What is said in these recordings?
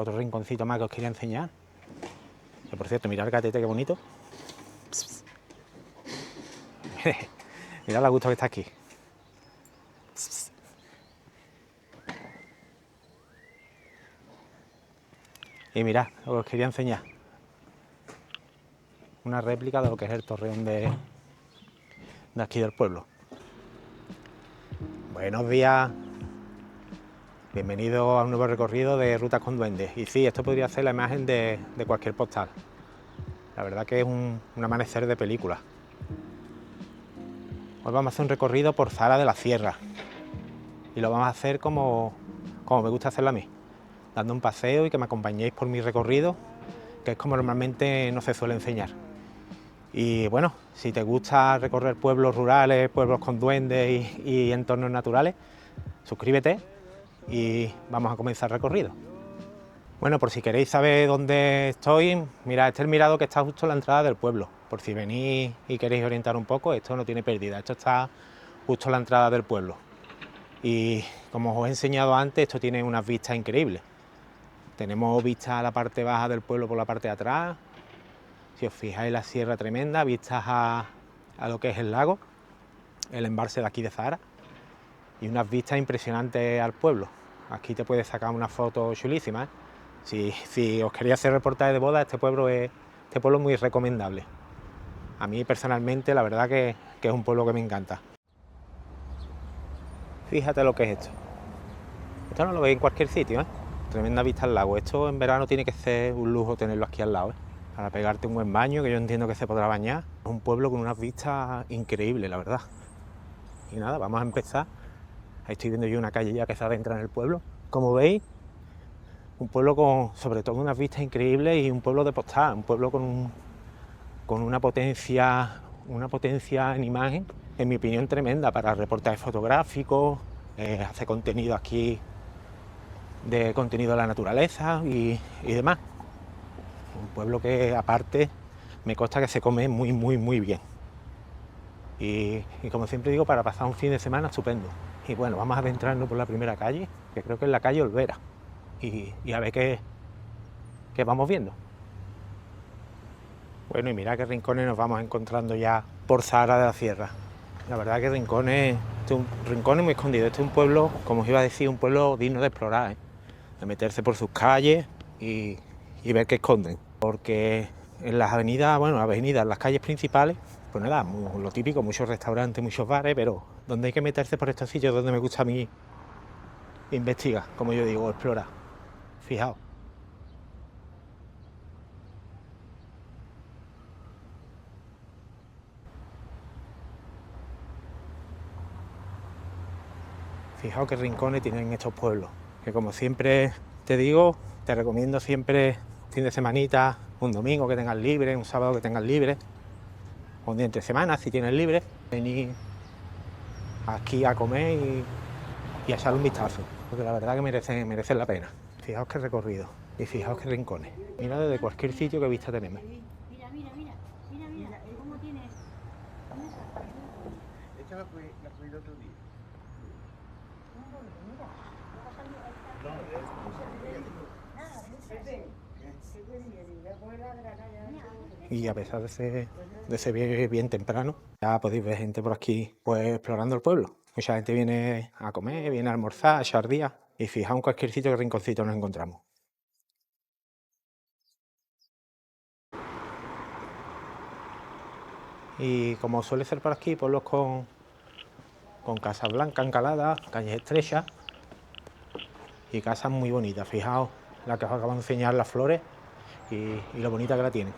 Otro rinconcito más que os quería enseñar. Que por cierto, mirad el gatete, qué bonito. Mirad la gusto que está aquí. Y mirad, lo que os quería enseñar. Una réplica de lo que es el torreón de aquí del pueblo. Buenos días. Bienvenido a un nuevo recorrido de Rutas con Duendes. Y sí, esto podría ser la imagen de cualquier postal. La verdad que es un amanecer de película. Hoy vamos a hacer un recorrido por Zara de la Sierra. Y lo vamos a hacer como me gusta hacerlo a mí. Dando un paseo y que me acompañéis por mi recorrido, que es como normalmente no se suele enseñar. Y bueno, si te gusta recorrer pueblos rurales, pueblos con duendes y entornos naturales, suscríbete y vamos a comenzar el recorrido. Bueno, por si queréis saber dónde estoy, mirad, este es el mirador que está justo en la entrada del pueblo. Por si venís y queréis orientar un poco, esto no tiene pérdida, esto está justo en la entrada del pueblo. Y como os he enseñado antes, esto tiene unas vistas increíbles. Tenemos vistas a la parte baja del pueblo por la parte de atrás. Si os fijáis, la sierra tremenda, vistas a lo que es el lago, el embalse de aquí de Zara, y unas vistas impresionantes al pueblo. Aquí te puedes sacar una foto chulísima, ¿eh? Si os quería hacer reportaje de boda, este pueblo es muy recomendable. A mí personalmente, la verdad que es un pueblo que me encanta. Fíjate lo que es esto. Esto no lo veis en cualquier sitio, ¿eh? Tremenda vista al lago. Esto en verano tiene que ser un lujo tenerlo aquí al lado, ¿eh? Para pegarte un buen baño, que yo entiendo que se podrá bañar. Es un pueblo con unas vistas increíbles, la verdad. Y nada, vamos a empezar. Ahí estoy viendo yo una calle ya que se adentra en el pueblo. Como veis, un pueblo con sobre todo unas vistas increíbles y un pueblo de postal, un pueblo con una potencia en imagen, en mi opinión, tremenda para reportajes fotográficos, hacer contenido aquí de contenido de la naturaleza y demás. Un pueblo que aparte me consta que se come muy bien. Y como siempre digo, para pasar un fin de semana estupendo. Y bueno, vamos a adentrarnos por la primera calle, que creo que es la calle Olvera. Y a ver qué vamos viendo. Bueno, y mira qué rincones nos vamos encontrando ya por Zara de la Sierra. La verdad que rincones muy escondidos. Este es un pueblo, como os iba a decir, un pueblo digno de explorar, ¿eh? De meterse por sus calles y ver qué esconden. Porque en las avenidas, las calles principales, pues nada, lo típico, muchos restaurantes, muchos bares, pero donde hay que meterse por estos sitios donde me gusta a mí investigar, como yo digo, explorar. Fijaos. Fijaos qué rincones tienen estos pueblos, que como siempre te digo, te recomiendo siempre fin de semanita, un domingo que tengas libre, un sábado que tengas libre, o un día entre semanas si tienes libre, venir aquí a comer y a echarle un vistazo, porque la verdad que merecen la pena. Fijaos qué recorrido y fijaos qué rincones. Mira desde cualquier sitio qué vista tenemos. Mira, ¿cómo tiene? Esta la cuido otro día. Y a pesar de ese bien temprano, ya podéis ver gente por aquí pues explorando el pueblo. Mucha gente viene a comer, viene a almorzar, a echar días. Y fijaos en cualquier sitio, qué rinconcito nos encontramos. Y como suele ser por aquí, pueblos con casas blancas encaladas, calles estrechas y casas muy bonitas. Fijaos la que os acabo de enseñar, las flores y lo bonita que la tienen.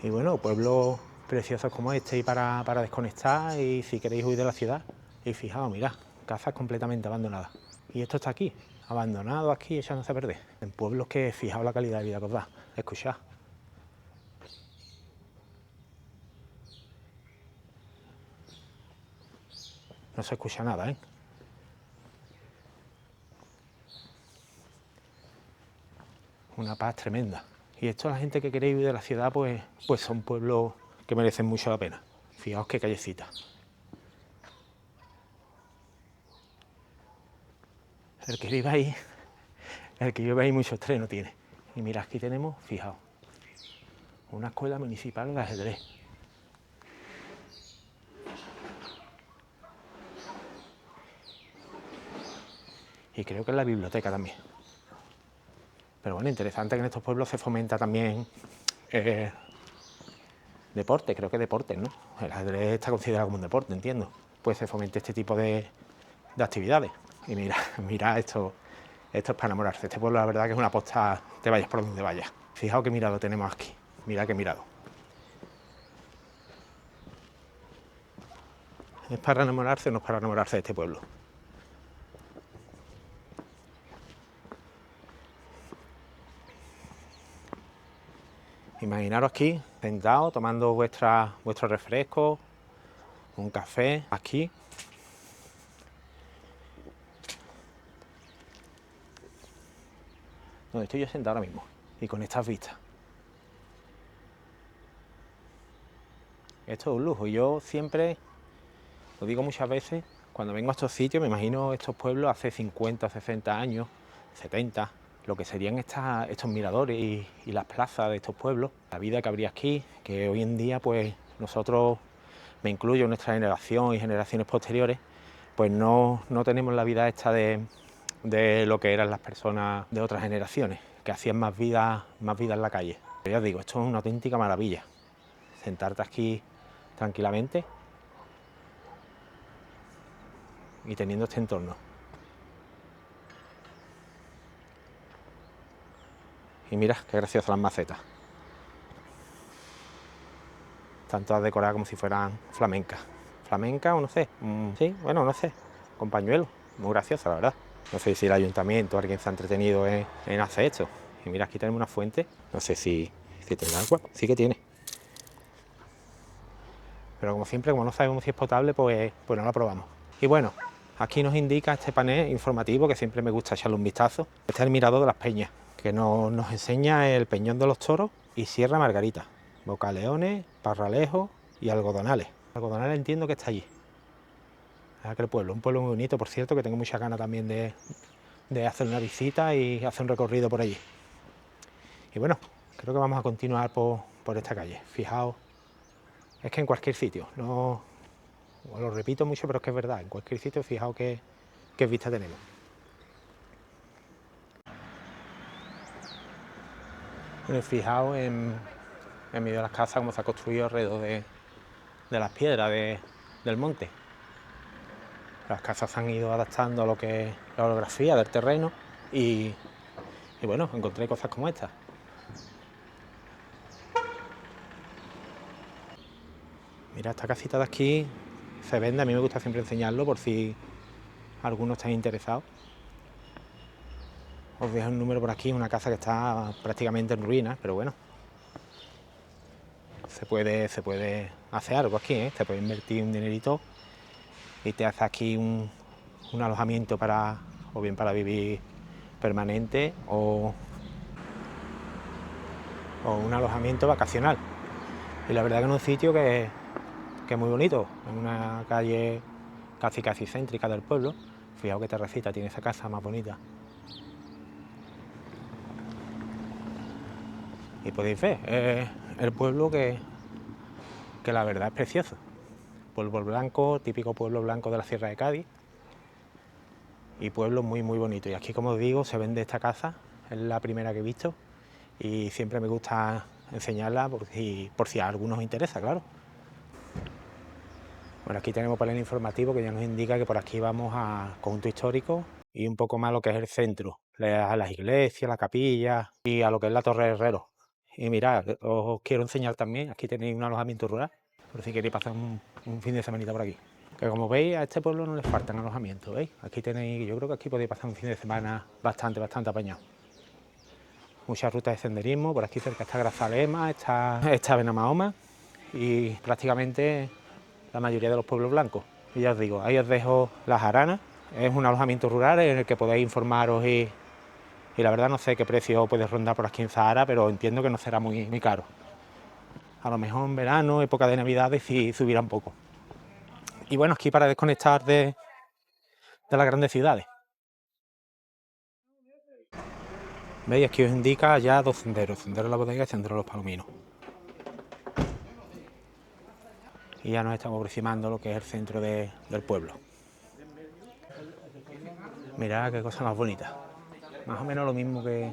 Y bueno, pueblos preciosos como este y para desconectar y si queréis huir de la ciudad. Y fijaos, mirad, casas completamente abandonadas. Y esto está aquí, abandonado aquí, echándose a perder. En pueblos que fijaos la calidad de vida que os da. Escuchad. No se escucha nada, ¿eh? Una paz tremenda. Y esto, la gente que queréis huir de la ciudad, pues son pueblos que merecen mucho la pena. Fijaos qué callecita. El que viva ahí El que llueve ahí mucho estrés no tiene. Y mira, aquí tenemos, fijaos, una escuela municipal de ajedrez. Y creo que es la biblioteca también. Pero bueno, interesante que en estos pueblos se fomenta también deporte, creo que deporte, ¿no? El ajedrez está considerado como un deporte, entiendo. Pues se fomente este tipo de actividades. Y mira, mira esto es para enamorarse. Este pueblo la verdad que es una posta, te vayas por donde vayas. Fijaos qué mirado tenemos aquí, mirad qué mirado. ¿Es para enamorarse o no es para enamorarse de este pueblo? Imaginaros aquí, sentados, tomando vuestro refresco, un café, aquí. Donde estoy yo sentado ahora mismo, y con estas vistas. Esto es un lujo. Yo siempre, lo digo muchas veces, cuando vengo a estos sitios, me imagino estos pueblos hace 50, 60 años, 70, lo que serían estos miradores y las plazas de estos pueblos, la vida que habría aquí, que hoy en día, pues nosotros, me incluyo en nuestra generación y generaciones posteriores, pues no tenemos la vida esta de lo que eran las personas de otras generaciones, que hacían más vida en la calle. Pero ya os digo, esto es una auténtica maravilla, sentarte aquí tranquilamente y teniendo este entorno. Y mira, qué graciosas las macetas. Están todas decoradas como si fueran flamencas. Flamenca o no sé, sí, bueno, no sé, con pañuelos, muy graciosa la verdad. No sé si el ayuntamiento o alguien se ha entretenido en hacer esto. Y mira, aquí tenemos una fuente, no sé si tiene agua, sí que tiene. Pero como siempre, como no sabemos si es potable, pues no la probamos. Y bueno, aquí nos indica este panel informativo, que siempre me gusta echarle un vistazo. Este es el mirador de las Peñas, que nos enseña el Peñón de los Toros y Sierra Margarita, Bocaleones, Parralejo y Algodonales. Algodonales entiendo que está allí. Aquel pueblo, un pueblo muy bonito, por cierto, que tengo mucha ganas también de hacer una visita y hacer un recorrido por allí. Y bueno, creo que vamos a continuar por esta calle. Fijaos, es que en cualquier sitio, no, os lo repito mucho, pero es que es verdad, en cualquier sitio fijaos qué vista tenemos. Bueno, fijaos en medio de las casas cómo se ha construido alrededor de las piedras del monte. Las casas se han ido adaptando a lo que es la orografía del terreno y bueno, encontré cosas como estas. Mira, esta casita de aquí se vende, a mí me gusta siempre enseñarlo por si alguno está interesado. Os dejo un número por aquí, una casa que está prácticamente en ruinas, pero bueno, se puede hacer algo aquí, ¿eh? Se puede invertir un dinerito y te hace aquí un alojamiento o bien para vivir permanente o un alojamiento vacacional. Y la verdad que es un sitio que es muy bonito, en una calle casi céntrica del pueblo. Fijaos qué terracita tiene esa casa más bonita. Y podéis ver, el pueblo que la verdad es precioso. Pueblo blanco, típico pueblo blanco de la Sierra de Cádiz. Y pueblo muy bonito. Y aquí, como os digo, se vende esta casa, es la primera que he visto. Y siempre me gusta enseñarla por si a algunos os interesa, claro. Bueno, aquí tenemos panel informativo que ya nos indica que por aquí vamos a conjunto histórico y un poco más lo que es el centro, a las iglesias, la capilla y a lo que es la Torre de Herrero. Y mirad, os quiero enseñar también, aquí tenéis un alojamiento rural, por si queréis pasar un fin de semanita por aquí. Que como veis, a este pueblo no les faltan alojamientos, ¿veis? Aquí tenéis, yo creo que aquí podéis pasar un fin de semana bastante apañado. Muchas rutas de senderismo, por aquí cerca está Grazalema, está Benamahoma y prácticamente la mayoría de los pueblos blancos. Y ya os digo, ahí os dejo Las Aranas, es un alojamiento rural en el que podéis informaros y la verdad no sé qué precio puede rondar por aquí en Zahara, pero entiendo que no será muy caro. A lo mejor en verano, época de Navidades, sí subirá un poco. Y bueno, aquí para desconectar de las grandes ciudades. ¿Veis? Aquí os indica ya dos senderos, sendero de la bodega y sendero de los palominos. Y ya nos estamos aproximando a lo que es el centro del pueblo. Mirad qué cosa más bonita. Más o menos lo mismo que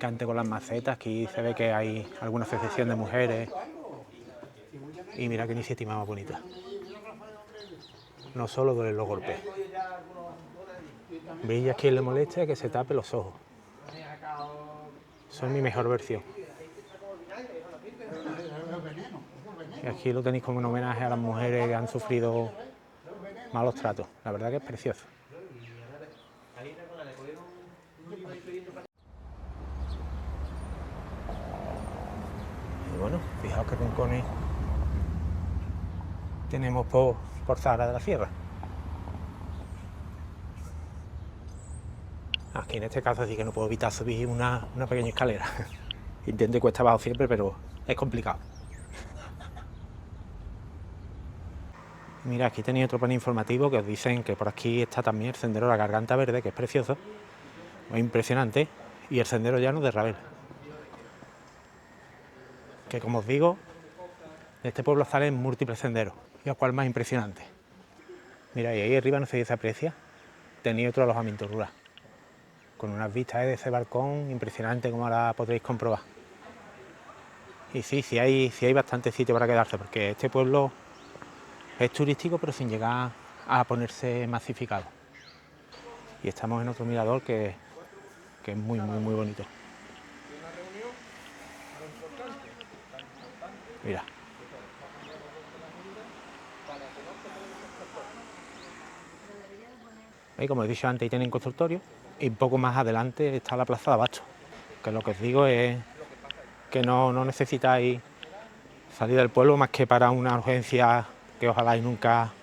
antes con las macetas. Aquí se ve que hay alguna asociación de mujeres. Y mirad qué iniciativa más bonita. No solo duelen los golpes. ¿Veis a quien le molesta que se tape los ojos? Son mi mejor versión. Y aquí lo tenéis como un homenaje a las mujeres que han sufrido malos tratos. La verdad que es precioso. Y bueno, fijaos qué rincones tenemos por Zahara de la Sierra. Aquí en este caso sí que no puedo evitar subir una pequeña escalera. Intento y cuesta abajo siempre, pero es complicado. Mira, aquí tenéis otro panel informativo que os dicen que por aquí está también el sendero de la Garganta Verde, que es precioso, es impresionante, y el sendero llano de Rabel. Que como os digo, de este pueblo salen múltiples senderos, y el cual más impresionante. Mira, y ahí arriba no sé si se aprecia, tenéis otro alojamiento rural, con unas vistas de ese balcón impresionante, como ahora podréis comprobar. Y sí hay bastante sitio para quedarse, porque este pueblo es turístico, pero sin llegar a ponerse masificado. Y estamos en otro mirador que es muy bonito. Mira. Y como he dicho antes, ahí tienen consultorio, y un poco más adelante está la plaza de Abasto, que lo que os digo es que no necesitáis salir del pueblo más que para una urgencia que ojalá y nunca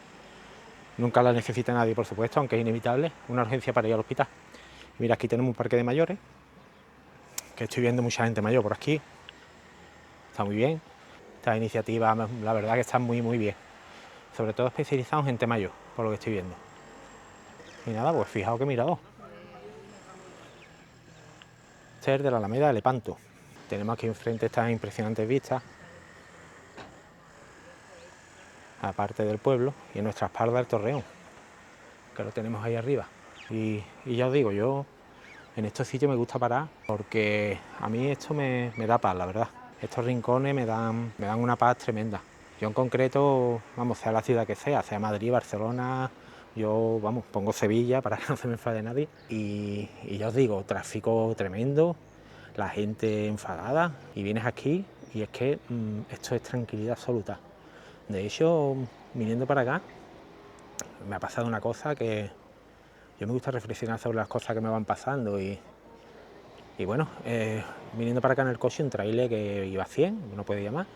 la necesite nadie, por supuesto, aunque es inevitable, una urgencia para ir al hospital. Mira, aquí tenemos un parque de mayores, que estoy viendo mucha gente mayor por aquí, está muy bien. Estas iniciativas, la verdad que están muy bien, sobre todo especializados en gente mayor, por lo que estoy viendo. Y nada, pues fijaos que mirador. Este es de la Alameda de Lepanto. Tenemos aquí enfrente estas impresionantes vistas, aparte del pueblo, y en nuestra espalda el Torreón, que lo tenemos ahí arriba. Y ya os digo, yo en estos sitios me gusta parar porque a mí esto me da paz, la verdad. Estos rincones me dan una paz tremenda. Yo en concreto, vamos, sea la ciudad que sea Madrid, Barcelona, yo, vamos, pongo Sevilla para que no se me enfade nadie. Y ya os digo, tráfico tremendo, la gente enfadada, y vienes aquí y es que esto es tranquilidad absoluta. De hecho, viniendo para acá, me ha pasado una cosa que yo me gusta reflexionar sobre las cosas que me van pasando y bueno, viniendo para acá en el coche, un trailer que iba a 100, no puede llamar,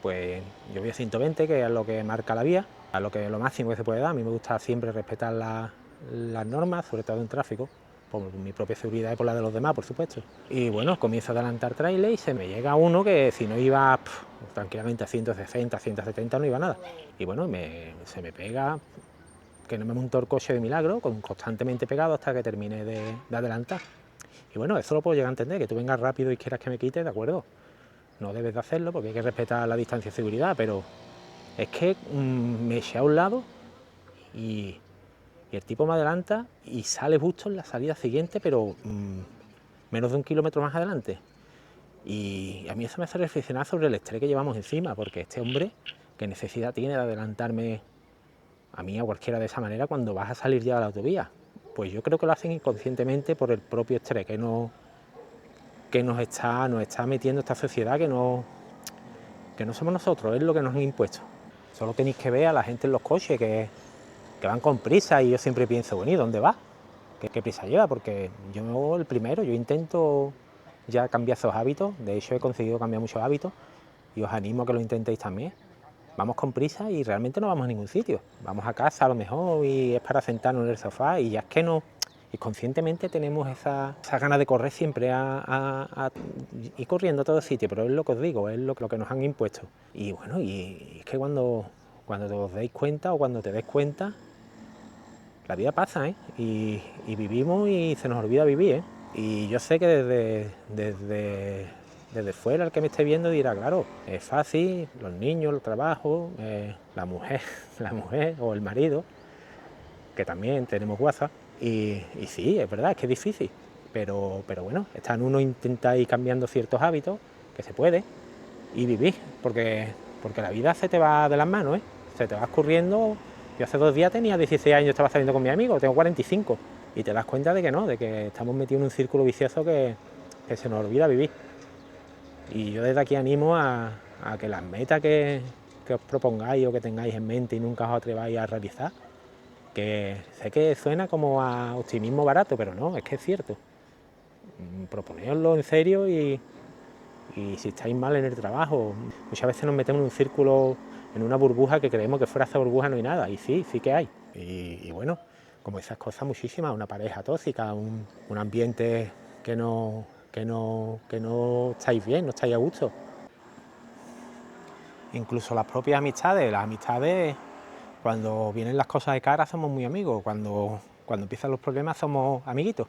pues yo voy a 120, que es lo que marca la vía, a lo máximo que se puede dar. A mí me gusta siempre respetar las normas, sobre todo en tráfico, por mi propia seguridad y por la de los demás, por supuesto. Y bueno, comienzo a adelantar trailer y se me llega uno que si no iba tranquilamente a 160, 170 no iba nada. Y bueno, se me pega, que no me montó el coche de milagro, constantemente pegado hasta que termine de adelantar. Y bueno, eso lo puedo llegar a entender, que tú vengas rápido y quieras que me quite, de acuerdo. No debes de hacerlo porque hay que respetar la distancia de seguridad, pero es que me eché a un lado y el tipo me adelanta y sale justo en la salida siguiente, pero menos de 1 kilómetro más adelante. Y a mí eso me hace reflexionar sobre el estrés que llevamos encima, porque este hombre, ¿qué necesidad tiene de adelantarme a mí, a cualquiera, de esa manera cuando vas a salir ya de la autovía? Pues yo creo que lo hacen inconscientemente por el propio estrés que nos está metiendo esta sociedad, que no somos nosotros, es lo que nos han impuesto. Solo tenéis que ver a la gente en los coches que van con prisa, y yo siempre pienso, bueno, ¿y dónde va? ¿Qué prisa lleva? Porque yo el primero, yo intento ya cambiar esos hábitos, de hecho he conseguido cambiar muchos hábitos y os animo a que lo intentéis también. Vamos con prisa y realmente no vamos a ningún sitio. Vamos a casa a lo mejor y es para sentarnos en el sofá, y ya es que no, y conscientemente tenemos esa ganas de correr siempre a ir corriendo a todo sitio, pero es lo que os digo, es lo que nos han impuesto. Y bueno, y es que cuando os deis cuenta o cuando te des cuenta, la vida pasa, ¿eh? Y vivimos y se nos olvida vivir, ¿eh? Y yo sé que desde fuera el que me esté viendo dirá, claro, es fácil, los niños, el trabajo, la mujer, la mujer o el marido, que también tenemos WhatsApp. Y sí, es verdad, es que es difícil, pero bueno, está en uno intentar ir cambiando ciertos hábitos, que se puede, y vivir, porque la vida se te va de las manos, se te va escurriendo. Yo hace 2 días tenía 16 años, estaba saliendo con mi amigo, tengo 45, y te das cuenta de que no, de que estamos metidos en un círculo vicioso que se nos olvida vivir. Y yo desde aquí animo a que las metas que os propongáis o que tengáis en mente y nunca os atreváis a realizar, que sé que suena como a optimismo barato, pero no, es que es cierto. Proponéoslo en serio y si estáis mal en el trabajo, muchas veces nos metemos en un círculo, en una burbuja que creemos que fuera de esa burbuja no hay nada, y sí que hay. Y bueno, como esas cosas muchísimas, una pareja tóxica, un ambiente que no estáis bien, no estáis a gusto. Incluso las propias amistades, cuando vienen las cosas de cara somos muy amigos, cuando empiezan los problemas somos amiguitos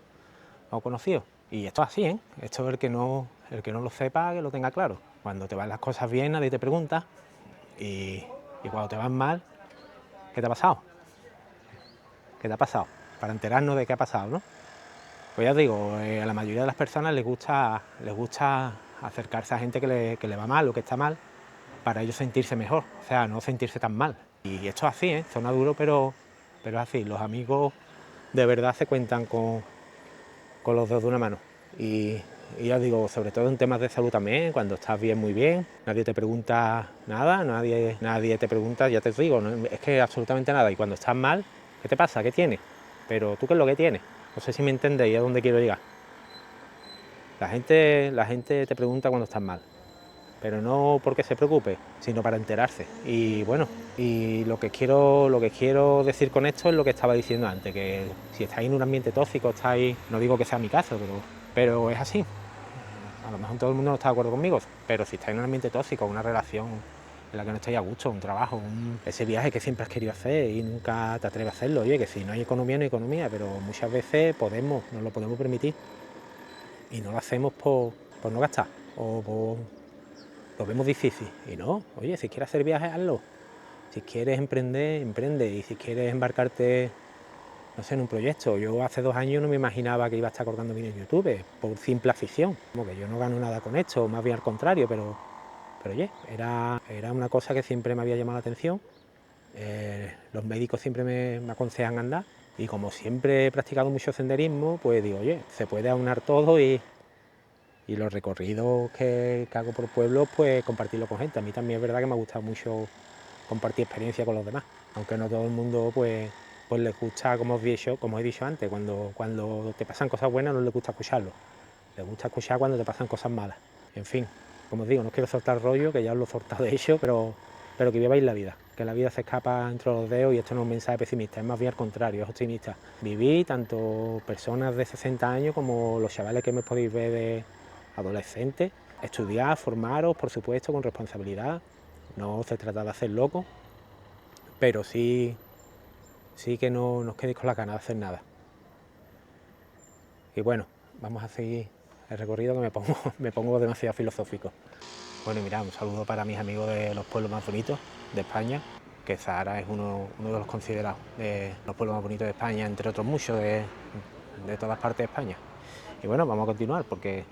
o conocidos. Y esto es así, ¿eh? Esto es el que no lo sepa, que lo tenga claro. Cuando te van las cosas bien, nadie te pregunta, y cuando te van mal, ¿qué te ha pasado? ¿Qué te ha pasado? Para enterarnos de qué ha pasado, ¿no? Pues ya os digo, a la mayoría de las personas les gusta acercarse a gente que le va mal o que está mal, para ellos sentirse mejor, o sea, no sentirse tan mal. Y esto es así, ¿eh? Suena duro, pero es así. Los amigos de verdad se cuentan con los dedos de una mano. Y ya os digo, sobre todo en temas de salud también, cuando estás bien, muy bien, nadie te pregunta nada, nadie te pregunta, ya te digo, no, es que absolutamente nada. Y cuando estás mal, ¿qué te pasa? ¿Qué tienes? Pero tú, ¿qué es lo que tienes? No sé si me entendéis a dónde quiero llegar. La gente te pregunta cuando estás mal, pero no porque se preocupe, sino para enterarse. Y bueno, y lo que quiero decir con esto es lo que estaba diciendo antes, que si estáis en un ambiente tóxico, no digo que sea mi caso, pero es así. A lo mejor todo el mundo no está de acuerdo conmigo, pero si estáis en un ambiente tóxico, una relación en la que no estáis a gusto, un trabajo, ese viaje que siempre has querido hacer y nunca te atreves a hacerlo, oye, que si no hay economía, no hay economía, pero muchas veces nos lo podemos permitir y no lo hacemos por no gastar o lo vemos difícil. Y no, oye, si quieres hacer viajes, hazlo. Si quieres emprender, emprende. Y si quieres embarcarte, no sé, en un proyecto. Yo hace 2 años no me imaginaba que iba a estar colgando vídeos en YouTube, por simple afición. Como que yo no gano nada con esto, más bien al contrario, pero oye, era una cosa que siempre me había llamado la atención. Los médicos siempre me aconsejan andar. Y como siempre he practicado mucho senderismo, pues digo, oye, se puede aunar todo y los recorridos que hago por pueblos, pues compartirlo con gente. A mí también es verdad que me ha gustado mucho compartir experiencia con los demás, aunque no todo el mundo pues les gusta, como he dicho antes, cuando te pasan cosas buenas no les gusta escucharlo, les gusta escuchar cuando te pasan cosas malas. En fin, como os digo, no quiero soltar rollo, que ya os lo he soltado de hecho, pero que viváis la vida, que la vida se escapa entre los dedos, y esto no es un mensaje pesimista, es más bien al contrario, es optimista. Vivid, tanto personas de 60 años como los chavales que me podéis ver de adolescentes, estudiar, formaros, por supuesto, con responsabilidad. No se trata de hacer loco, pero sí que no os quedéis con la ganas de hacer nada. Y bueno, vamos a seguir el recorrido, que me pongo demasiado filosófico. Bueno, y mirad, un saludo para mis amigos de los pueblos más bonitos de España, que Zahara es uno de los considerados de los pueblos más bonitos de España, entre otros muchos de todas partes de España. Y bueno, vamos a continuar, porque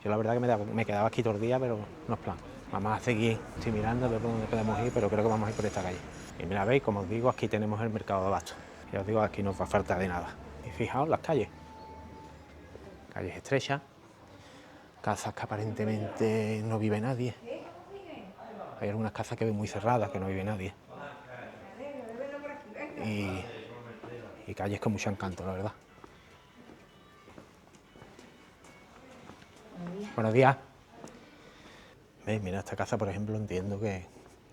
yo la verdad que me quedaba aquí todo el día, pero no es plan. Vamos a seguir, estoy mirando a ver por dónde podemos ir, pero creo que vamos a ir por esta calle. Y mira, veis, como os digo, aquí tenemos el mercado de abasto. Ya os digo, aquí no os va a faltar de nada. Y fijaos las calles estrechas, casas que aparentemente no vive nadie. Hay algunas casas que ven muy cerradas, que no vive nadie. Y calles con mucho encanto, la verdad. Buenos días. ¿Veis? Mira, esta casa, por ejemplo, entiendo que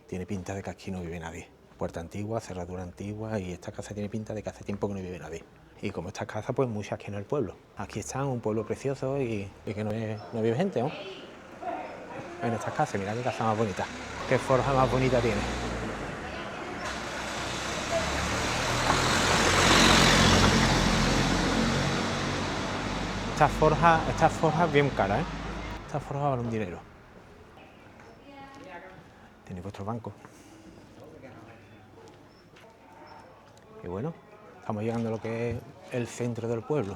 tiene pinta de que aquí no vive nadie. Puerta antigua, cerradura antigua, y esta casa tiene pinta de que hace tiempo que no vive nadie. Y como esta casa, pues muchas aquí en el pueblo. Aquí están, un pueblo precioso y que no vive gente, ¿no? En estas casas, mirad qué casa más bonita. Qué forja más bonita tiene. Esta forja es bien cara, ¿eh? Esta forja vale un dinero. Tiene vuestro banco. Y bueno, estamos llegando a lo que es el centro del pueblo.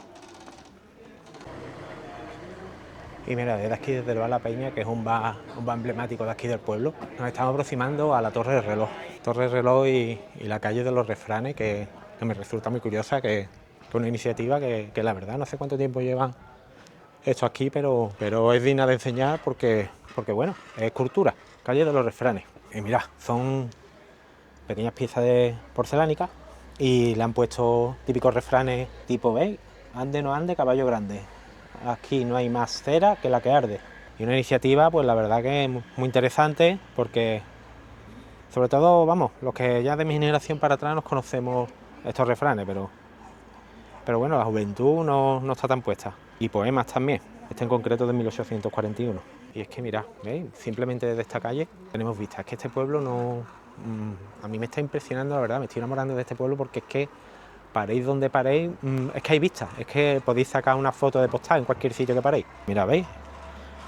Y mira, desde aquí, desde el bar La Peña, que es un bar emblemático de aquí del pueblo, nos estamos aproximando a la Torre del Reloj. Torre del Reloj y la calle de los Refranes, que me resulta muy curiosa, que es una iniciativa que la verdad no sé cuánto tiempo llevan esto aquí, pero es digna de enseñar porque bueno, es cultura. Calle de los Refranes. Y mirad, son pequeñas piezas de porcelánica y le han puesto típicos refranes tipo, ¿veis? Ande no ande, caballo grande. Aquí no hay más cera que la que arde. Y una iniciativa, pues la verdad que es muy interesante porque, sobre todo, vamos, los que ya de mi generación para atrás nos conocemos estos refranes, pero bueno, la juventud no está tan puesta. Y poemas también, este en concreto de 1841. Y es que mirad, ¿veis? Simplemente desde esta calle tenemos vistas. Es que este pueblo no... a mí me está impresionando, la verdad, me estoy enamorando de este pueblo porque es que paréis donde paréis, es que hay vistas, es que podéis sacar una foto de postal en cualquier sitio que paréis. Mira, ¿veis?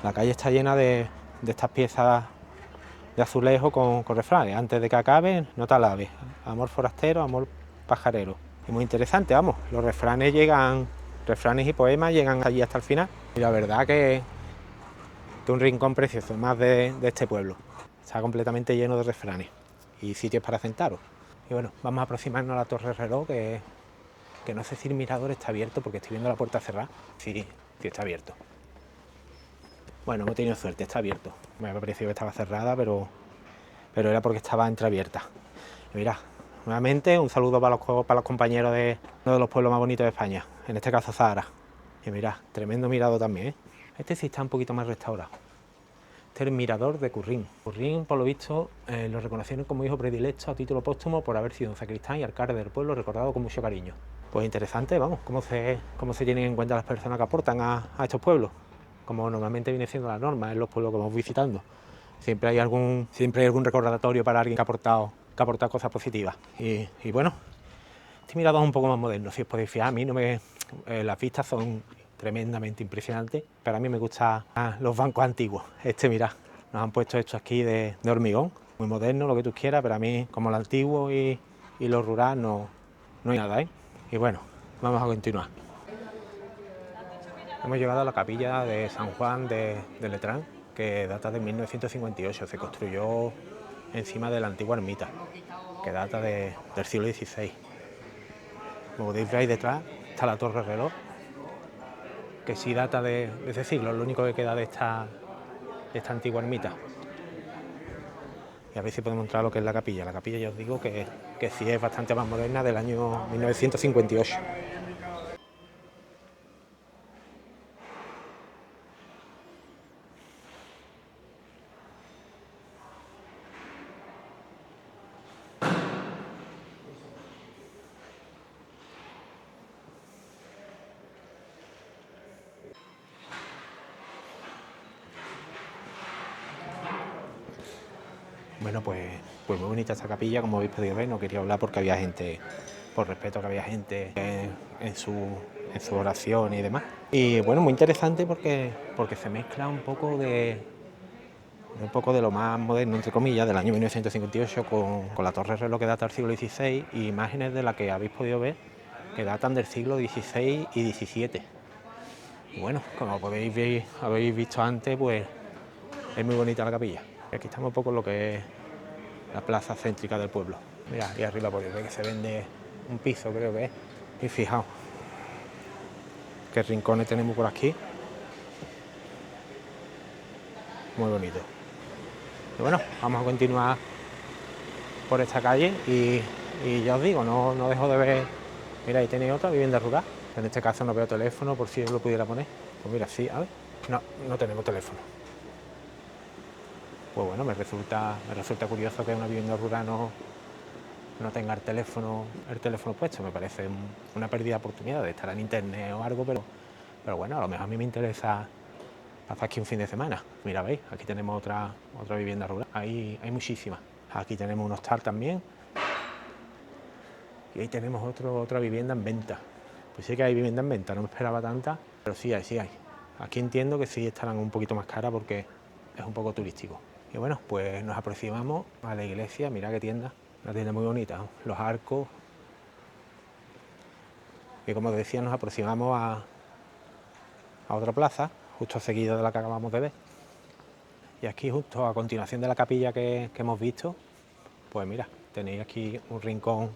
La calle está llena de estas piezas de azulejo con refranes. Antes de que acabe, no te alabes. Amor forastero, amor pajarero. Es muy interesante, vamos. Los refranes y poemas llegan allí hasta el final. Y la verdad que un rincón precioso más de este pueblo. Está completamente lleno de refranes y sitios para sentaros. Y bueno, vamos a aproximarnos a la Torre del Reloj, que no sé si el mirador está abierto porque estoy viendo la puerta cerrada. Sí, está abierto. Bueno, hemos tenido suerte, está abierto. Me ha parecido que estaba cerrada, pero era porque estaba entreabierta. Y mirad, nuevamente un saludo para los compañeros de uno de los pueblos más bonitos de España, en este caso Zahara. Y mirad, tremendo mirado también, ¿eh? Este sí está un poquito más restaurado. Este es el mirador de Currín. Currín, por lo visto, lo reconocieron como hijo predilecto a título póstumo por haber sido un sacristán y alcalde del pueblo, recordado con mucho cariño. Pues interesante, vamos, cómo se tienen en cuenta las personas que aportan a estos pueblos, como normalmente viene siendo la norma en los pueblos que vamos visitando. Siempre hay algún recordatorio para alguien que ha aportado cosas positivas. Y bueno, este mirador es un poco más moderno, si os podéis fijar. A mí las vistas son tremendamente impresionantes, pero a mí me gustan los bancos antiguos. Mirad, nos han puesto esto aquí de hormigón, muy moderno, lo que tú quieras, pero a mí, como lo antiguo y lo rural, no hay nada, ¿eh? Y bueno, vamos a continuar. Hemos llegado a la capilla de San Juan de Letrán, que data de 1958, se construyó encima de la antigua ermita, que data del siglo XVI. Como podéis ver ahí detrás está la Torre Reloj, que sí data de ese siglo, es lo único que queda de esta antigua ermita. Y a ver si podemos entrar a lo que es la capilla. La capilla ya os digo que sí es bastante más moderna, del año 1958. Bueno, pues muy bonita esta capilla, como habéis podido ver. No quería hablar porque había gente, por respeto que había gente en su oración y demás. Y bueno, muy interesante porque se mezcla un poco de lo más moderno, entre comillas, del año 1958 con la Torre Reloj, que data del siglo XVI, y imágenes de las que habéis podido ver que datan del siglo XVI y XVII. Y bueno, como habéis visto antes, pues es muy bonita la capilla. Aquí estamos un poco en lo que es la plaza céntrica del pueblo. Mira, aquí arriba podéis ver que se vende un piso, creo que es. Y fijaos qué rincones tenemos por aquí. Muy bonito. Y bueno, vamos a continuar por esta calle y ya os digo, no dejo de ver. Mira, ahí tenéis otra vivienda rural. En este caso no veo teléfono, por si os lo pudiera poner. Pues mira, sí, a ver. No tenemos teléfono. Pues bueno, me resulta curioso que una vivienda rural no tenga el teléfono puesto. Me parece una pérdida de oportunidad de estar en internet o algo, pero bueno, a lo mejor a mí me interesa pasar aquí un fin de semana. Mira, veis, aquí tenemos otra vivienda rural. Hay muchísimas. Aquí tenemos un hostal también. Y ahí tenemos otra vivienda en venta. Pues sí que hay vivienda en venta, no me esperaba tanta. Pero sí hay, sí hay. Aquí entiendo que sí estarán un poquito más caras porque es un poco turístico. Y bueno, pues nos aproximamos a la iglesia. Mira qué tienda, una tienda muy bonita, ¿no? Los arcos. Y como decía, nos aproximamos a otra plaza, justo seguido de la que acabamos de ver. Y aquí, justo a continuación de la capilla que hemos visto, pues mira, tenéis aquí un rincón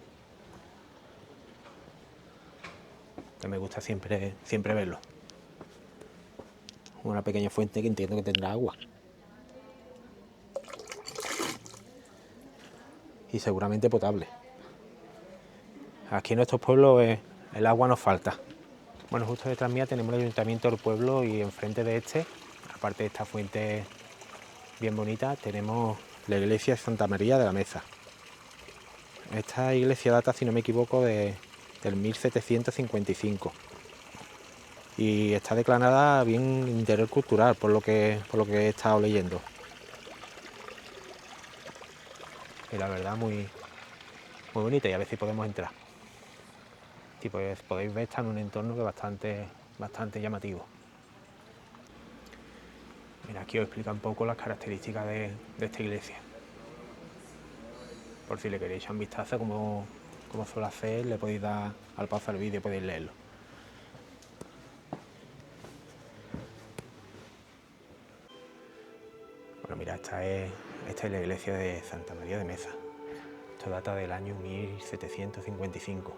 que me gusta siempre verlo. Una pequeña fuente que entiendo que tendrá agua. Y seguramente potable. Aquí en estos pueblos el agua nos falta. Bueno, justo detrás mía tenemos el ayuntamiento del pueblo y enfrente de este, aparte de esta fuente bien bonita, tenemos la iglesia de Santa María de la Meza. Esta iglesia data, si no me equivoco, del 1755 y está declarada bien interés cultural por lo que he estado leyendo. Y la verdad muy bonita, y a ver si podemos entrar. Y pues podéis ver, está en un entorno que es bastante llamativo. Mira, aquí os explica un poco las características de esta iglesia. Por si le queréis echar un vistazo como suele hacer, le podéis dar al pausa al vídeo y podéis leerlo. Bueno, mira, esta es la iglesia de Santa María de Meza. Esto data del año 1755.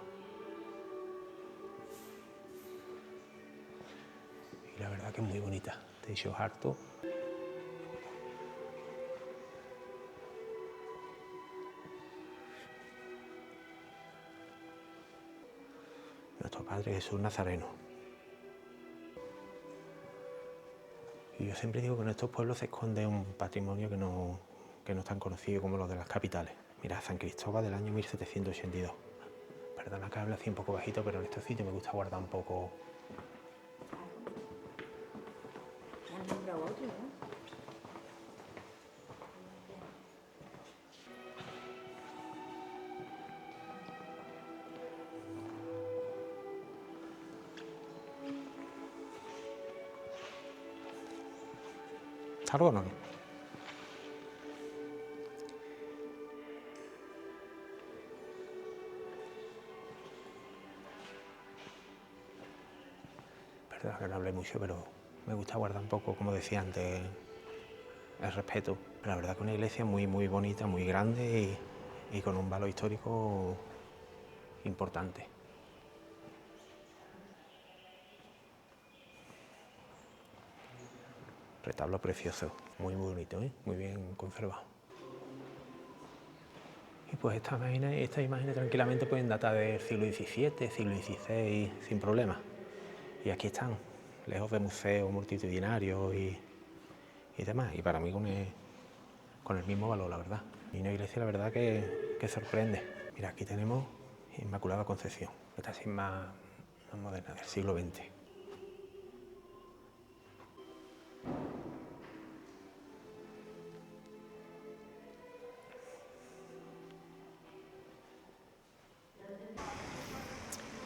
Y la verdad que es muy bonita. Te he dicho harto. Nuestro Padre Jesús Nazareno. Y yo siempre digo que en estos pueblos se esconde un patrimonio que no es tan conocido como los de las capitales. Mira, San Cristóbal del año 1782. Perdona que hable así un poco bajito, pero en estos sitios me gusta guardar un poco. ¿Algo o no? Perdón que no hablé mucho, pero me gusta guardar un poco, como decía antes, el respeto. Pero la verdad que una iglesia muy bonita, muy grande y con un valor histórico importante. Retablo precioso, muy bonito, muy bien conservado. Y pues estas imágenes tranquilamente pueden datar del siglo XVII, siglo XVI, sin problema. Y aquí están, lejos de museos multitudinarios y demás. Y para mí con el mismo valor, la verdad. Y una iglesia, la verdad, que sorprende. Mira, aquí tenemos Inmaculada Concepción. Esta es más moderna, del siglo XX.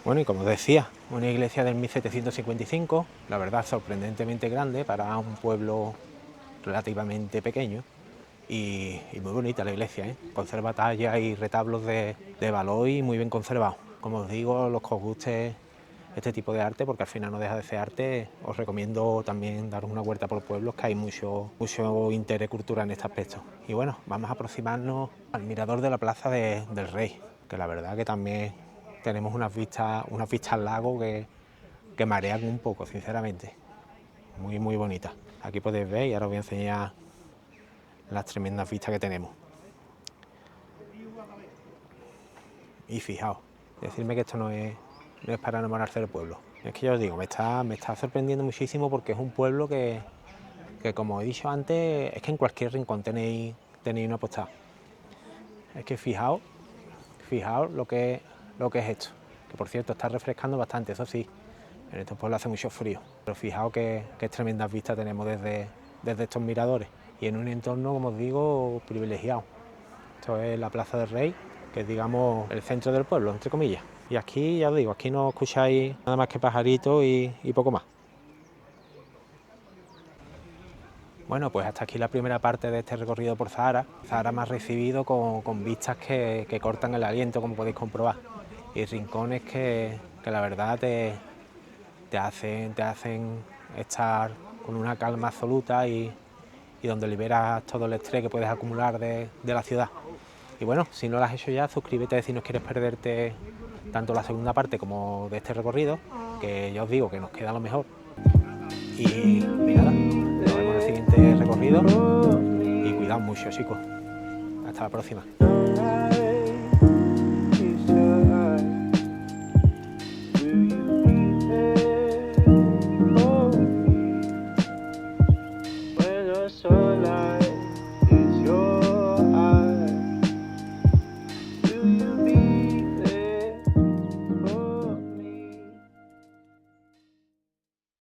Bueno, y como os decía, una iglesia del 1755, la verdad sorprendentemente grande para un pueblo relativamente pequeño y muy bonita la iglesia, ¿eh? Conserva tallas y retablos de valor y muy bien conservados. Como os digo, los que os guste este tipo de arte, porque al final no deja de ser arte, os recomiendo también daros una vuelta por pueblos, que hay mucho interés cultural en este aspecto. Y bueno, vamos a aproximarnos al mirador de la Plaza del Rey, que la verdad que también tenemos unas vistas al lago que marean un poco, sinceramente. Muy bonitas. Aquí podéis ver, y ahora os voy a enseñar las tremendas vistas que tenemos. Y fijaos, decirme que esto no es para enamorarse del pueblo. Es que ya os digo, me está sorprendiendo muchísimo porque es un pueblo que como he dicho antes, es que en cualquier rincón tenéis una postal. Es que fijaos lo que es esto, que por cierto está refrescando bastante, eso sí, en estos pueblos hace mucho frío, pero fijaos qué tremendas vistas tenemos desde estos miradores y en un entorno, como os digo, privilegiado. Esto es la Plaza del Rey, que es, digamos, el centro del pueblo, entre comillas. Y aquí, ya os digo, aquí no escucháis nada más que pajaritos y poco más. Bueno, pues hasta aquí la primera parte de este recorrido por Zahara. Zahara me ha recibido con vistas que cortan el aliento, como podéis comprobar, y rincones que la verdad te hacen estar con una calma absoluta y donde liberas todo el estrés que puedes acumular de la ciudad. Y bueno, si no lo has hecho ya, suscríbete si no quieres perderte tanto la segunda parte como de este recorrido, que ya os digo que nos queda lo mejor. Y nada, nos vemos en el siguiente recorrido y cuidaos mucho, chicos. Hasta la próxima.